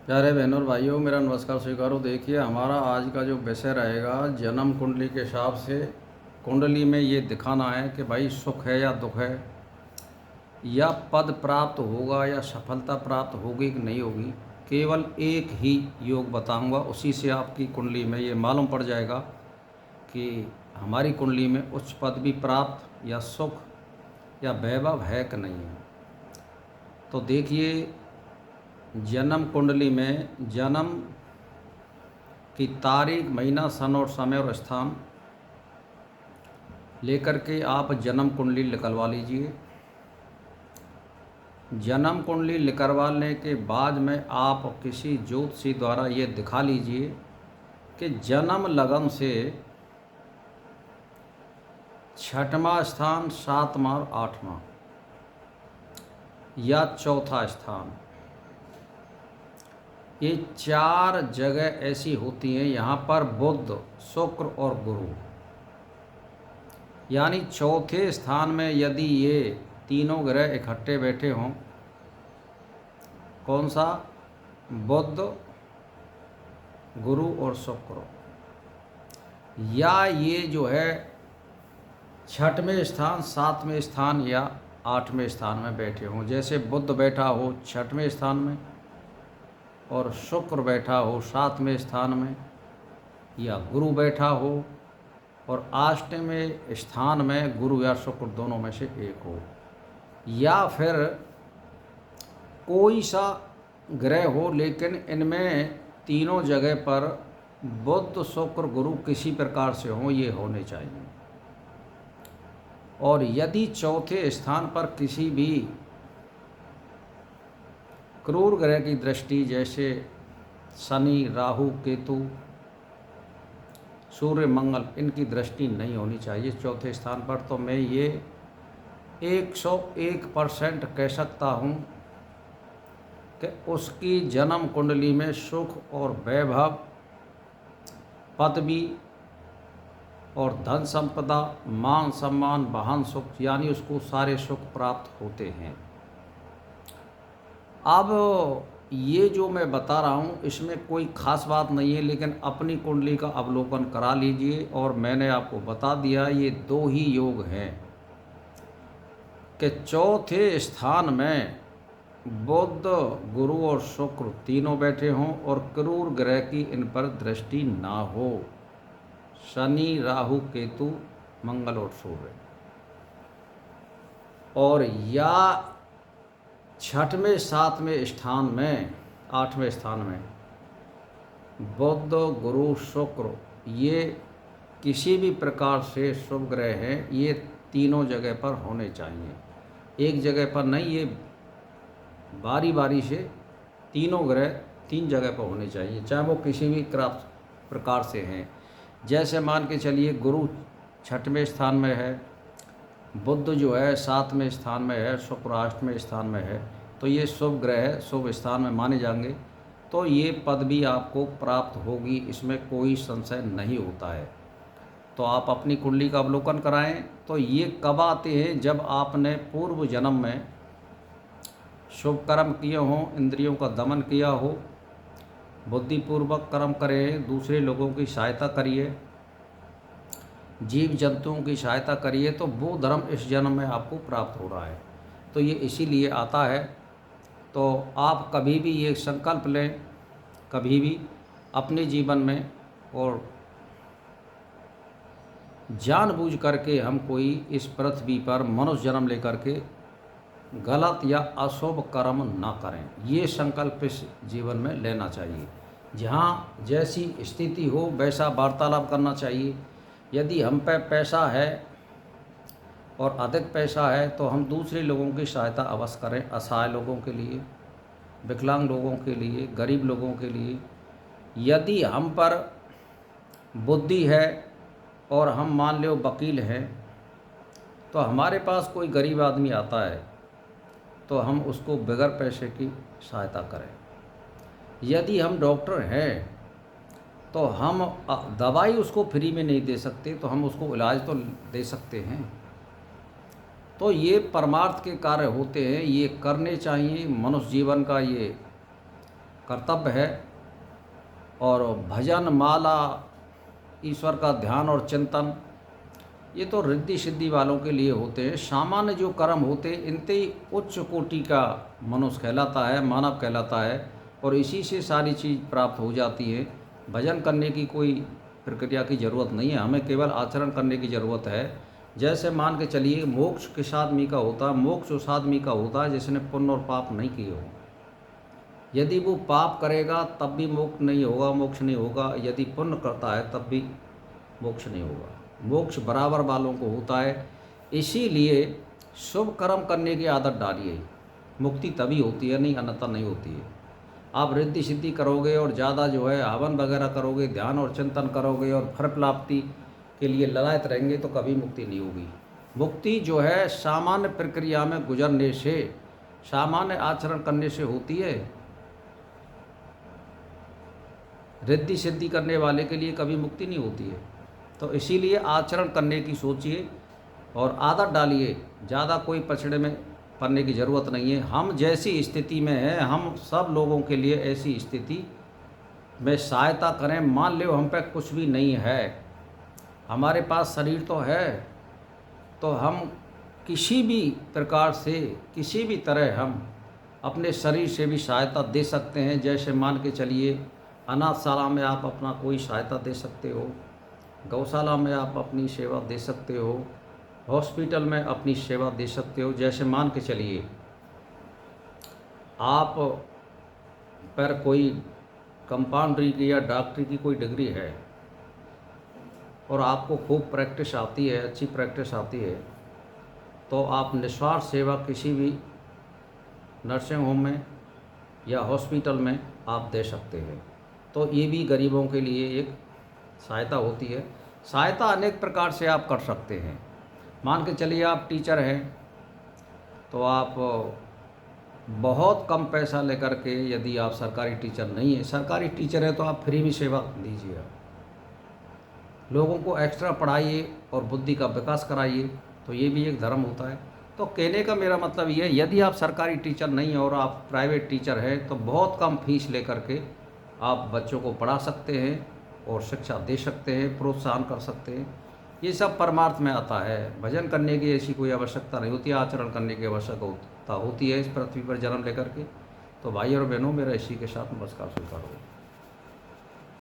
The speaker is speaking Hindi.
प्यारे बहनों और भाइयों, मेरा नमस्कार स्वीकारो। देखिए, हमारा आज का जो विषय रहेगा, जन्म कुंडली के हिसाब से कुंडली में ये दिखाना है कि भाई सुख है या दुख है, या पद प्राप्त होगा या सफलता प्राप्त होगी कि नहीं होगी। केवल एक ही योग बताऊंगा, उसी से आपकी कुंडली में ये मालूम पड़ जाएगा कि हमारी कुंडली में उच्च पद भी प्राप्त या सुख या वैभव है कि नहीं है। तो देखिए, जन्म कुंडली में जन्म की तारीख, महीना, सन और समय और स्थान लेकर के आप जन्म कुंडली निकलवा लीजिए। जन्म कुंडली निकलवाने के बाद में आप किसी ज्योतिषी द्वारा ये दिखा लीजिए कि जन्म लगन से छठवां स्थान, सातवां और आठवां या चौथा स्थान, ये चार जगह ऐसी होती हैं यहाँ पर बुध, शुक्र और गुरु, यानी चौथे स्थान में यदि ये तीनों ग्रह इकट्ठे बैठे हों, कौन सा? बुध, गुरु और शुक्र, या ये जो है छठवें स्थान, सातवें स्थान या आठवें स्थान में बैठे हों। जैसे बुध बैठा हो छठवें स्थान में और शुक्र बैठा हो सातवें स्थान में, या गुरु बैठा हो और अष्टवें स्थान में गुरु या शुक्र दोनों में से एक हो, या फिर कोई सा ग्रह हो लेकिन इनमें तीनों जगह पर बुध, शुक्र, गुरु किसी प्रकार से हो, ये होने चाहिए। और यदि चौथे स्थान पर किसी भी क्रूर ग्रह की दृष्टि, जैसे शनि, राहु, केतु, सूर्य, मंगल, इनकी दृष्टि नहीं होनी चाहिए चौथे स्थान पर, तो मैं ये 101% कह सकता हूँ कि उसकी जन्म कुंडली में सुख और वैभव, पदवी और धन संपदा, मान सम्मान, वाहन सुख, यानी उसको सारे सुख प्राप्त होते हैं। अब ये जो मैं बता रहा हूँ इसमें कोई ख़ास बात नहीं है, लेकिन अपनी कुंडली का अवलोकन करा लीजिए। और मैंने आपको बता दिया, ये दो ही योग हैं कि चौथे स्थान में बुध, गुरु और शुक्र तीनों बैठे हों और क्रूर ग्रह की इन पर दृष्टि ना हो, शनि, राहु, केतु, मंगल और सूर्य। और या छठवें, सातवें स्थान में, आठवें स्थान में बुध, गुरु, शुक्र, ये किसी भी प्रकार से शुभ ग्रह हैं, ये तीनों जगह पर होने चाहिए, एक जगह पर नहीं। ये बारी बारी से तीनों ग्रह तीन जगह पर होने चाहिए, चाहे वो किसी भी प्रकार से हैं। जैसे मान के चलिए, गुरु छठवें स्थान में है, बुध जो है सातवें स्थान में है, शुक्र अष्टवें स्थान में है, तो ये शुभ ग्रह शुभ स्थान में माने जाएंगे, तो ये पदवी आपको प्राप्त होगी, इसमें कोई संशय नहीं होता है। तो आप अपनी कुंडली का अवलोकन कराएं। तो ये कब आते हैं? जब आपने पूर्व जन्म में शुभ कर्म किए हों, इंद्रियों का दमन किया हो, बुद्धिपूर्वक कर्म करें, दूसरे लोगों की सहायता करिए, जीव जंतुओं की सहायता करिए, तो वो धर्म इस जन्म में आपको प्राप्त हो रहा है। तो ये इसीलिए आता है। तो आप कभी भी ये संकल्प लें, कभी भी अपने जीवन में, और जानबूझ करके हम कोई इस पृथ्वी पर मनुष्य जन्म लेकर के गलत या अशुभ कर्म ना करें, ये संकल्प इस जीवन में लेना चाहिए। जहाँ जैसी स्थिति हो वैसा वार्तालाप करना चाहिए। यदि हम पे पैसा है और अधिक पैसा है तो हम दूसरे लोगों की सहायता अवश्य करें, असहाय लोगों के लिए, विकलांग लोगों के लिए, गरीब लोगों के लिए। यदि हम पर बुद्धि है और हम मान लो वकील हैं, तो हमारे पास कोई गरीब आदमी आता है तो हम उसको बगैर पैसे की सहायता करें। यदि हम डॉक्टर हैं तो हम दवाई उसको फ्री में नहीं दे सकते, तो हम उसको इलाज तो दे सकते हैं। तो ये परमार्थ के कार्य होते हैं, ये करने चाहिए। मनुष्य जीवन का ये कर्तव्य है। और भजन, माला, ईश्वर का ध्यान और चिंतन, ये तो रिद्धि सिद्धि वालों के लिए होते हैं। सामान्य जो कर्म होते हैं इनते ही उच्च कोटि का मनुष्य कहलाता है, मानव कहलाता है, और इसी से सारी चीज़ प्राप्त हो जाती है। भजन करने की कोई प्रक्रिया की ज़रूरत नहीं है, हमें केवल आचरण करने की ज़रूरत है। जैसे मान के चलिए मोक्ष किस आदमी का होता है? मोक्ष उस आदमी का होता है जिसने पुण्य और पाप नहीं किए हो। यदि वो पाप करेगा तब भी मोक्ष नहीं होगा, मोक्ष नहीं होगा। यदि पुण्य करता है तब भी मोक्ष नहीं होगा। मोक्ष बराबर वालों को होता है। इसीलिए शुभ कर्म करने की आदत डालिए, मुक्ति तभी होती है, नहीं अन्यथा नहीं होती है। आप रिद्धि सिद्धि करोगे और ज़्यादा जो है हवन वगैरह करोगे, ध्यान और चिंतन करोगे और फल प्राप्ति के लिए ललायत रहेंगे तो कभी मुक्ति नहीं होगी। मुक्ति जो है सामान्य प्रक्रिया में गुजरने से, सामान्य आचरण करने से होती है। रिद्धि सिद्धि करने वाले के लिए कभी मुक्ति नहीं होती है। तो इसीलिए आचरण करने की सोचिए और आदत डालिए। ज़्यादा कोई पछड़े में पड़ने की ज़रूरत नहीं है। हम जैसी स्थिति में हैं, हम सब लोगों के लिए ऐसी स्थिति में सहायता करें। मान लो हम पे कुछ भी नहीं है, हमारे पास शरीर तो है, तो हम किसी भी प्रकार से, किसी भी तरह हम अपने शरीर से भी सहायता दे सकते हैं। जैसे मान के चलिए अनाथशाला में आप अपना कोई सहायता दे सकते हो, गौशाला में आप अपनी सेवा दे सकते हो, हॉस्पिटल में अपनी सेवा दे सकते हो। जैसे मान के चलिए आप पर कोई कंपाउंड्री की या डॉक्टरी की कोई डिग्री है और आपको खूब प्रैक्टिस आती है, अच्छी प्रैक्टिस आती है, तो आप निस्वार्थ सेवा किसी भी नर्सिंग होम में या हॉस्पिटल में आप दे सकते हैं। तो ये भी गरीबों के लिए एक सहायता होती है। सहायता अनेक प्रकार से आप कर सकते हैं। मान के चलिए आप टीचर हैं, तो आप बहुत कम पैसा लेकर के, यदि आप सरकारी टीचर नहीं है, सरकारी टीचर है तो आप फ्री में सेवा दीजिए, लोगों को एक्स्ट्रा पढ़ाइए और बुद्धि का विकास कराइए, तो ये भी एक धर्म होता है। तो कहने का मेरा मतलब ये है, यदि आप सरकारी टीचर नहीं हैं और आप प्राइवेट टीचर हैं तो बहुत कम फीस लेकर के आप बच्चों को पढ़ा सकते हैं और शिक्षा दे सकते हैं, प्रोत्साहन कर सकते हैं। ये सब परमार्थ में आता है। भजन करने की ऐसी कोई आवश्यकता नहीं होती, आचरण करने की आवश्यकता होती है इस पृथ्वी पर जन्म लेकर के। तो भाई और बहनों, मेरा इसी के साथ नमस्कार स्वीकार हो।